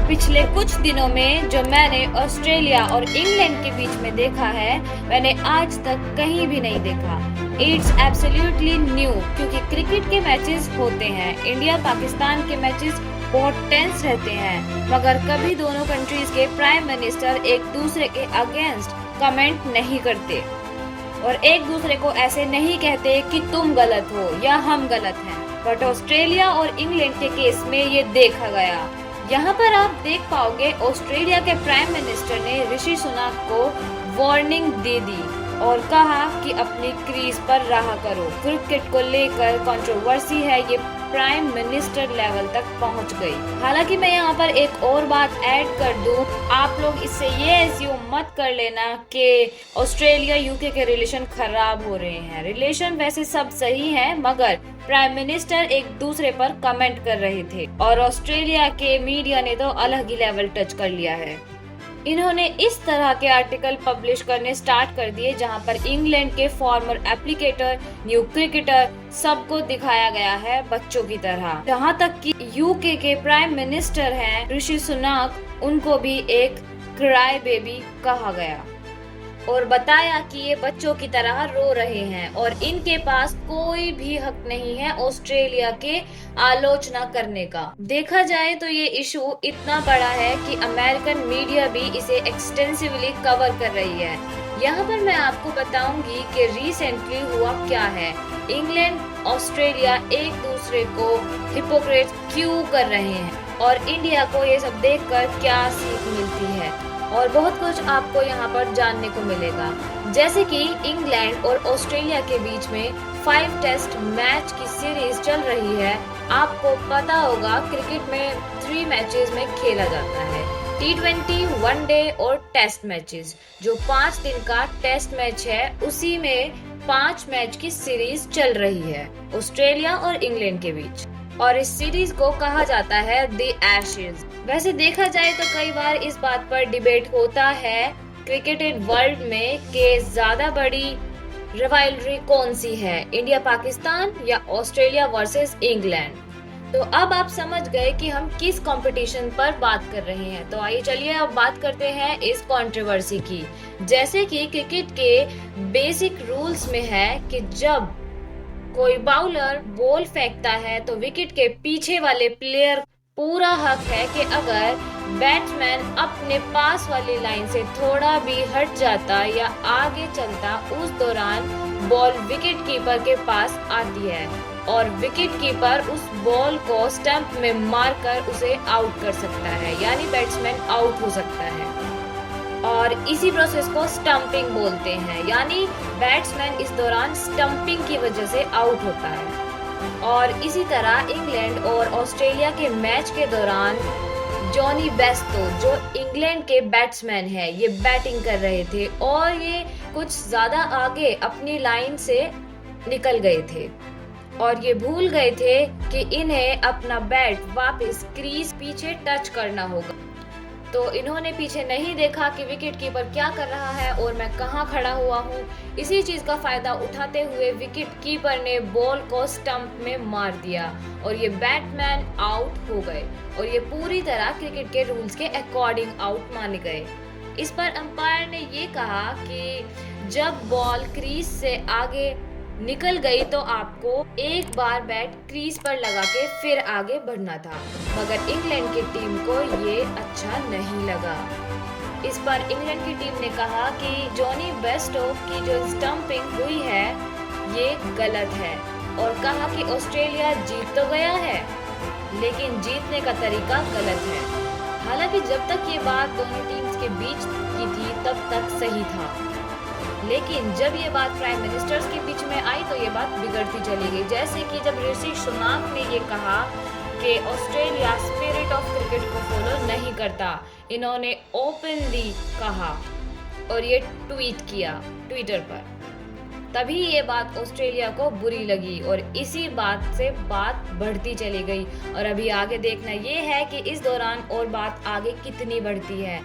पिछले कुछ दिनों में जो मैंने ऑस्ट्रेलिया और इंग्लैंड के बीच में देखा है, मैंने आज तक कहीं भी नहीं देखा। इट्स एब्सोल्युटली न्यू, क्योंकि क्रिकेट के मैचेस होते हैं, इंडिया पाकिस्तान के मैचेस बहुत टेंस रहते हैं, मगर कभी दोनों कंट्रीज के प्राइम मिनिस्टर एक दूसरे के अगेंस्ट कमेंट नहीं करते और एक दूसरे को ऐसे नहीं कहते कि तुम गलत हो या हम गलत हैं। बट ऑस्ट्रेलिया और इंग्लैंड के केस में ये देखा गया। यहाँ पर आप देख पाओगे ऑस्ट्रेलिया के प्राइम मिनिस्टर ने ऋषि सुनक को वार्निंग दे दी और कहा कि अपनी क्रीज पर रहा करो। क्रिकेट को लेकर कंट्रोवर्सी है, ये प्राइम मिनिस्टर लेवल तक पहुंच गई। हालांकि मैं यहाँ पर एक और बात ऐड कर दूं, आप लोग इससे ये एज्यूम मत कर लेना कि ऑस्ट्रेलिया यूके के रिलेशन खराब हो रहे हैं। रिलेशन वैसे सब सही है, मगर प्राइम मिनिस्टर एक दूसरे पर कमेंट कर रहे थे और ऑस्ट्रेलिया के मीडिया ने तो अलग ही लेवल टच कर लिया है। इन्होंने इस तरह के आर्टिकल पब्लिश करने स्टार्ट कर दिए जहां पर इंग्लैंड के फॉर्मर एप्लीकेटर, न्यू क्रिकेटर सबको दिखाया गया है बच्चों की तरह। जहां तक कि यूके के प्राइम मिनिस्टर हैं ऋषि सुनक, उनको भी एक क्राई बेबी कहा गया और बताया कि ये बच्चों की तरह रो रहे हैं और इनके पास कोई भी हक नहीं है ऑस्ट्रेलिया के आलोचना करने का। देखा जाए तो ये इशू इतना बड़ा है कि अमेरिकन मीडिया भी इसे एक्सटेंसिवली कवर कर रही है। यहाँ पर मैं आपको बताऊंगी कि रिसेंटली हुआ क्या है। इंग्लैंड ऑस्ट्रेलिया एक दूसरे को हिपोक्रेट क्यों कर रहे हैं और इंडिया को ये सब देखकर क्या सीख मिलती है, और बहुत कुछ आपको यहाँ पर जानने को मिलेगा। जैसे कि इंग्लैंड और ऑस्ट्रेलिया के बीच में 5 टेस्ट मैच की सीरीज चल रही है। आपको पता होगा क्रिकेट में 3 मैचेस में खेला जाता है, T20, वनडे और टेस्ट मैचेस। जो 5 दिन का टेस्ट मैच है उसी में 5 मैच की सीरीज चल रही है ऑस्ट्रेलिया और इंग्लैंड के बीच, और इस सीरीज को कहा जाता है द एशेज। वैसे देखा जाए तो कई बार इस बात पर डिबेट होता है क्रिकेटेड वर्ल्ड में कि ज्यादा बड़ी रिवाइलरी कौन सी है, इंडिया पाकिस्तान या ऑस्ट्रेलिया वर्सेस इंग्लैंड। तो अब आप समझ गए कि हम किस कंपटीशन पर बात कर रहे हैं। तो आइए चलिए अब बात करते हैं इस कंट्रोवर्सी की। जैसे कि क्रिकेट के बेसिक रूल्स में है कि जब कोई बाउलर बॉल फेंकता है तो विकेट के पीछे वाले प्लेयर पूरा हक है कि अगर बैट्समैन अपने पास वाली लाइन से थोड़ा भी हट जाता या आगे चलता, उस दौरान बॉल विकेट कीपर के पास आती है और विकेट कीपर उस बॉल को स्टंप में मारकर उसे आउट कर सकता है, यानी बैट्समैन आउट हो सकता है। और इसी प्रोसेस को स्टंपिंग बोलते हैं, यानी बैट्समैन इस दौरान स्टंपिंग की वजह से आउट होता है। और इसी तरह इंग्लैंड और ऑस्ट्रेलिया के मैच के दौरान जॉनी बेस्टो, जो इंग्लैंड के बैट्समैन है, ये बैटिंग कर रहे थे और ये कुछ ज्यादा आगे अपनी लाइन से निकल गए थे और ये भूल गए थे कि इन्हें अपना बैट वापस क्रीज पीछे टच करना होगा। तो इन्होंने पीछे नहीं देखा कि विकेट कीपर क्या कर रहा है और मैं कहाँ खड़ा हुआ हूँ। इसी चीज का फायदा उठाते हुए विकेट कीपर ने बॉल को स्टंप में मार दिया और ये बैट्समैन आउट हो गए और ये पूरी तरह क्रिकेट के रूल्स के अकॉर्डिंग आउट माने गए। इस पर अंपायर ने ये कहा कि जब बॉल क्रीज से आगे निकल गई तो आपको एक बार बैट क्रीज पर लगा के फिर आगे बढ़ना था, मगर इंग्लैंड की टीम को ये अच्छा नहीं लगा। इस पर इंग्लैंड की टीम ने कहा कि जॉनी बेस्टो की जो स्टंपिंग हुई है ये गलत है और कहा कि ऑस्ट्रेलिया जीत तो गया है लेकिन जीतने का तरीका गलत है। हालांकि जब तक ये बात दोनों टीम्स के बीच की थी तब तक सही था, लेकिन जब ये बात प्राइम मिनिस्टर्स के बीच में आई तो ये बात बिगड़ती चली गई। जैसे कि जब ऋषि सुनक ने ये कहा कि ऑस्ट्रेलिया स्पिरिट ऑफ क्रिकेट को फॉलो नहीं करता, इन्होंने ओपनली कहा और ये ट्वीट किया ट्विटर पर, तभी ये बात ऑस्ट्रेलिया को बुरी लगी और इसी बात से बात बढ़ती चली गई। और अभी आगे देखना ये है कि इस दौरान और बात आगे कितनी बढ़ती है।